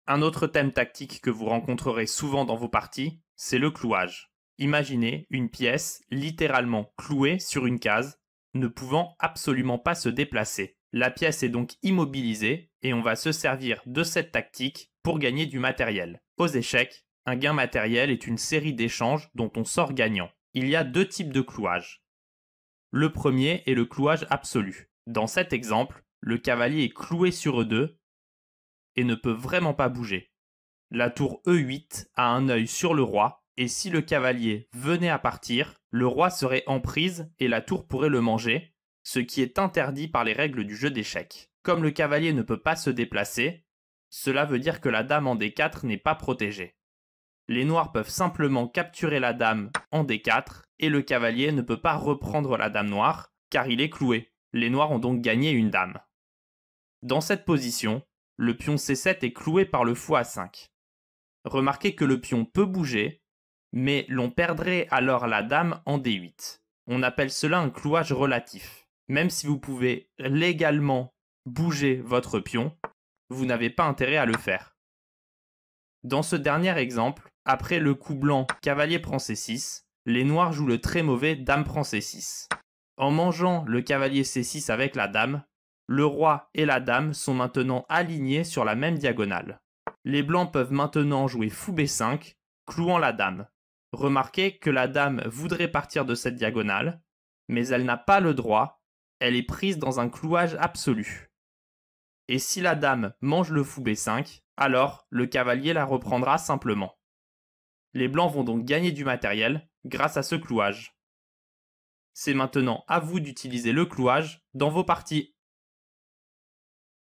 Un autre thème tactique que vous rencontrerez souvent dans vos parties, c'est le clouage. Imaginez une pièce littéralement clouée sur une case, ne pouvant absolument pas se déplacer. La pièce est donc immobilisée et on va se servir de cette tactique pour gagner du matériel. Aux échecs, un gain matériel est une série d'échanges dont on sort gagnant. Il y a deux types de clouage. Le premier est le clouage absolu. Dans cet exemple, le cavalier est cloué sur E2 et ne peut vraiment pas bouger. La tour E8 a un œil sur le roi, et si le cavalier venait à partir, le roi serait en prise et la tour pourrait le manger, ce qui est interdit par les règles du jeu d'échecs. Comme le cavalier ne peut pas se déplacer, cela veut dire que la dame en D4 n'est pas protégée. Les noirs peuvent simplement capturer la dame en D4 et le cavalier ne peut pas reprendre la dame noire car il est cloué. Les noirs ont donc gagné une dame. Dans cette position, le pion C7 est cloué par le fou A5. Remarquez que le pion peut bouger, mais l'on perdrait alors la dame en D8. On appelle cela un clouage relatif. Même si vous pouvez légalement bouger votre pion, vous n'avez pas intérêt à le faire. Dans ce dernier exemple, après le coup blanc cavalier prend C6, les noirs jouent le très mauvais dame prend C6. En mangeant le cavalier C6 avec la dame, le roi et la dame sont maintenant alignés sur la même diagonale. Les blancs peuvent maintenant jouer fou B5, clouant la dame. Remarquez que la dame voudrait partir de cette diagonale, mais elle n'a pas le droit, elle est prise dans un clouage absolu. Et si la dame mange le fou B5, alors le cavalier la reprendra simplement. Les blancs vont donc gagner du matériel grâce à ce clouage. C'est maintenant à vous d'utiliser le clouage dans vos parties.